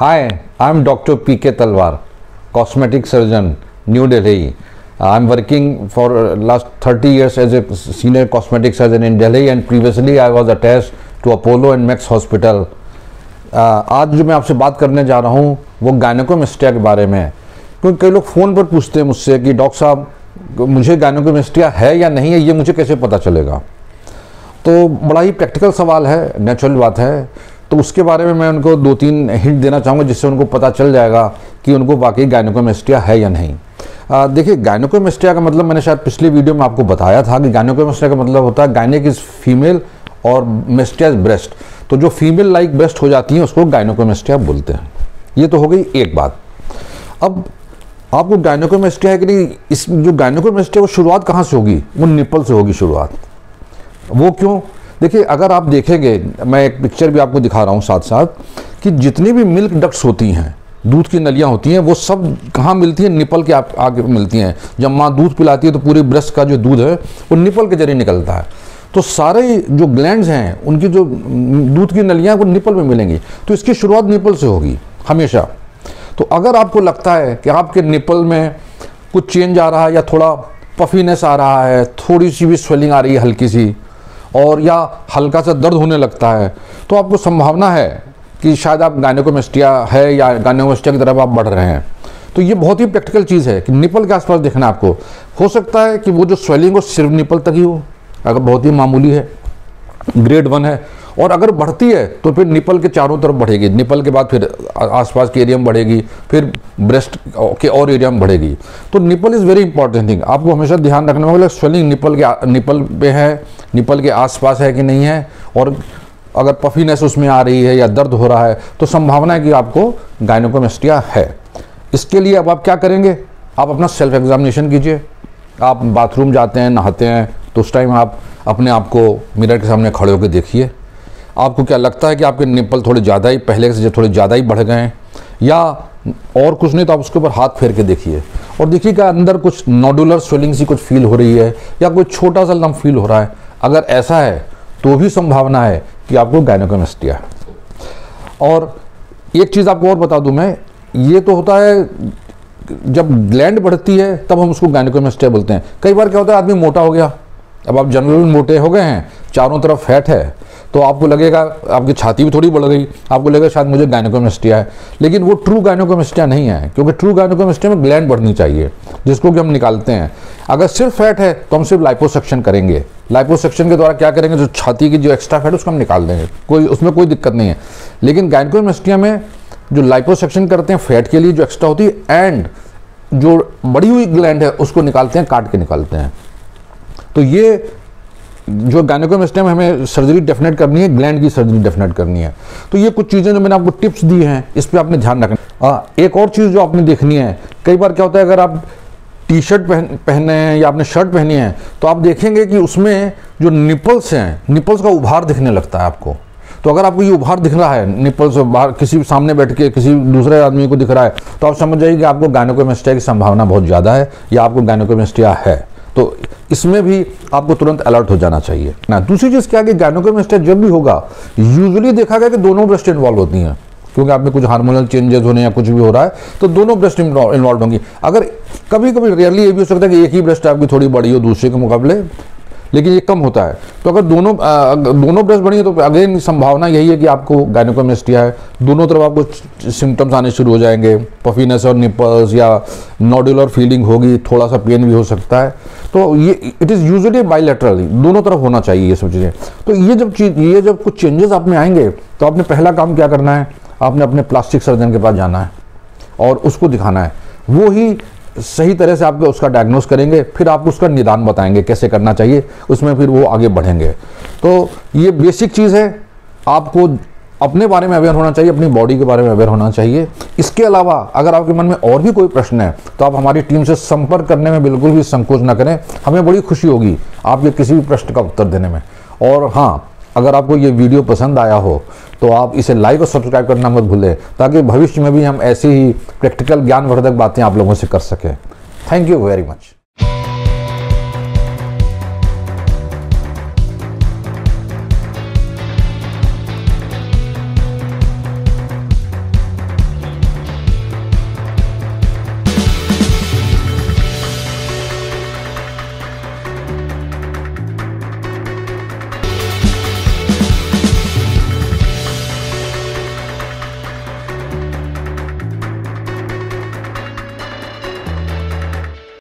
Hi, I am Dr. P.K. Talwar, cosmetic surgeon, New Delhi. I am working for last 30 years as a senior cosmetic surgeon in Delhi, and previously I was attached to Apollo and Max Hospital. आज जो मैं आपसे बात करने जा रहा हूँ वो गायनेकोमेस्टिया के बारे में है, क्योंकि कई लोग फ़ोन पर पूछते हैं मुझसे कि डॉक्टर साहब मुझे गायनेकोमेस्टिया है या नहीं है, ये मुझे कैसे पता चलेगा। तो बड़ा ही प्रैक्टिकल सवाल है, नेचुरल बात है। तो उसके बारे में मैं उनको 2-3 हिंट देना चाहूँगा जिससे उनको पता चल जाएगा कि उनको वाकई गायनेकोमेस्टिया है या नहीं। देखिए, गायनेकोमेस्टिया का मतलब मैंने शायद पिछले वीडियो में आपको बताया था कि गायनेकोमेस्टिया का मतलब होता है गायनेक इज फीमेल और मेस्टिया इज ब्रेस्ट। तो जो फीमेल लाइक ब्रेस्ट हो जाती है उसको गायनेकोमेस्टिया बोलते हैं। ये तो हो गई एक बात। अब आपको गायनेकोमेस्टिया है कि नहीं, इस जो गायनेकोमेस्टिया वो शुरुआत कहाँ से होगी? वो निपल से होगी शुरुआत। वो क्यों? देखिए, अगर आप देखेंगे, मैं एक पिक्चर भी आपको दिखा रहा हूँ साथ साथ, कि जितनी भी मिल्क डक्ट्स होती हैं, दूध की नलियाँ होती हैं, वो सब कहाँ मिलती हैं? निपल के आगे मिलती हैं। जब माँ दूध पिलाती है तो पूरे ब्रेस्ट का जो दूध है वो निपल के जरिए निकलता है। तो सारे जो ग्लैंड्स हैं उनकी जो दूध की नलियाँ वो निपल में मिलेंगी। तो इसकी शुरुआत निपल से होगी हमेशा। तो अगर आपको लगता है कि आपके निपल में कुछ चेंज आ रहा है या थोड़ा पफीनेस आ रहा है, थोड़ी सी भी स्वेलिंग आ रही है हल्की सी, और या हल्का सा दर्द होने लगता है, तो आपको संभावना है कि शायद आप गायनेकोमेस्टिया है या गायनेकोमेस्टिया की तरफ आप बढ़ रहे हैं। तो ये बहुत ही प्रैक्टिकल चीज़ है कि निपल के आसपास देखना आपको। हो सकता है कि वो जो स्वेलिंग हो सिर्फ निपल तक ही हो, अगर बहुत ही मामूली है, ग्रेड 1 है, और अगर बढ़ती है तो फिर निपल के चारों तरफ बढ़ेगी। निपल के बाद फिर आसपास के एरिया में बढ़ेगी, फिर ब्रेस्ट के और एरिया में बढ़ेगी। तो nipple is very important thing. आपको हमेशा ध्यान रखना होगा स्वेलिंग निपल पे है, निपल के आसपास है कि नहीं है, और अगर पफीनेस उसमें आ रही है या दर्द हो रहा है तो संभावना है कि आपको गायनेकोमेस्टिया है। इसके लिए अब आप क्या करेंगे? आप अपना सेल्फ एग्जामिनेशन कीजिए। आप बाथरूम जाते हैं, नहाते हैं, तो उस टाइम आप अपने आप को मिरर के सामने खड़े होकर देखिए। आपको क्या लगता है कि आपके निपल थोड़े ज़्यादा ही पहले से थोड़े ज़्यादा ही बढ़ गए हैं, या और कुछ नहीं तो आप उसके ऊपर हाथ फेर के देखिए और देखिए कि अंदर कुछ नोडुलर स्वेलिंग सी कुछ फील हो रही है या कोई छोटा सा लम्प फील हो रहा है। अगर ऐसा है तो भी संभावना है कि आपको गायनेकोमेस्टिया है। और एक चीज़ आपको और बता दूं मैं, ये तो होता है जब ग्लैंड बढ़ती है तब हम उसको गायनेकोमेस्टिया बोलते हैं। कई बार क्या होता है, आदमी मोटा हो गया, अब आप जनरल मोटे हो गए हैं, चारों तरफ फैट है, तो आपको लगेगा, आपकी छाती भी थोड़ी बढ़ गई, आपको लगेगा शायद मुझे गायनेकोमेस्टिया है। लेकिन वो ट्रू गायनेकोमेस्टिया नहीं है, क्योंकि ट्रू गायनेकोमेस्टिया में ग्लैंड बढ़नी चाहिए जिसको कि हम निकालते हैं। अगर सिर्फ फैट है तो हम सिर्फ लाइपोसक्शन करेंगे। लाइपोसक्शन के द्वारा क्या करेंगे, जो छाती की जो एक्स्ट्रा फैट है उसको हम निकाल देंगे, उसमें कोई दिक्कत नहीं है। लेकिन गायनेकोमेस्टिया में जो लाइपोसक्शन करते हैं फैट के लिए जो एक्स्ट्रा होती है, एंड जो बड़ी हुई ग्लैंड है उसको निकालते हैं, काट के निकालते हैं। तो ये जो गायनेकोमेस्टिया में हमें सर्जरी डेफिनेट करनी है, ग्लैंड की सर्जरी डेफिनेट करनी है। तो ये कुछ चीज़ें जो मैंने आपको टिप्स दी हैं, इस पर आपने ध्यान रखना। एक और चीज़ जो आपने देखनी है, कई बार क्या होता है, अगर आप टी शर्ट पहने हैं या आपने शर्ट पहनी है तो आप देखेंगे कि उसमें जो निपल्स हैं, निपल्स का उभार दिखने लगता है आपको। तो अगर आपको ये उभार दिख रहा है, निपल्स बाहर किसी सामने बैठ के किसी दूसरे आदमी को दिख रहा है, तो आप समझ जाइए कि आपको गायनेकोमेस्टिया की संभावना बहुत ज़्यादा है या आपको गायनेकोमेस्टिया है। तो इसमें भी आपको तुरंत अलर्ट हो जाना चाहिए ना। दूसरी चीज़ क्या है कि गायनेकोमेस्टिया जब भी होगा, यूजुअली देखा गया कि दोनों ब्रेस्ट इन्वॉल्व होती हैं, क्योंकि आप में कुछ हार्मोनल चेंजेस होने या कुछ भी हो रहा है तो दोनों ब्रेस्ट इन्वॉल्व होंगी। अगर कभी कभी रियरली ये भी हो सकता है कि एक ही ब्रेस्ट आपकी थोड़ी बड़ी हो दूसरे के मुकाबले, लेकिन ये कम होता है। तो अगर दोनों ब्रेस्ट बड़ी है तो अगेन संभावना यही है कि आपको गायनेकोमेस्टिया है। दोनों तरफ आपको सिम्टम्स आने शुरू हो जाएंगे, पफीनेस और निपल्स, या नोडुलर फीलिंग होगी, थोड़ा सा पेन भी हो सकता है। तो ये इट इज़ यूजुअली बायलैटरल, दोनों तरफ होना चाहिए ये सब चीज़ें। तो ये जब कुछ चेंजेस आप में आएंगे तो आपने पहला काम क्या करना है, आपने अपने प्लास्टिक सर्जन के पास जाना है और उसको दिखाना है। वो ही सही तरह से आपको उसका डायग्नोस करेंगे, फिर आपको उसका निदान बताएंगे कैसे करना चाहिए, उसमें फिर वो आगे बढ़ेंगे। तो ये बेसिक चीज़ है। आपको अपने बारे में अवेयर होना चाहिए, अपनी बॉडी के बारे में अवेयर होना चाहिए। इसके अलावा अगर आपके मन में और भी कोई प्रश्न है तो आप हमारी टीम से संपर्क करने में बिल्कुल भी संकोच न करें। हमें बड़ी खुशी होगी आपके किसी भी प्रश्न का उत्तर देने में। और हाँ, अगर आपको ये वीडियो पसंद आया हो तो आप इसे लाइक और सब्सक्राइब करना मत भूलें, ताकि भविष्य में भी हम ऐसी ही प्रैक्टिकल ज्ञानवर्धक बातें आप लोगों से कर सकें। Thank you very much.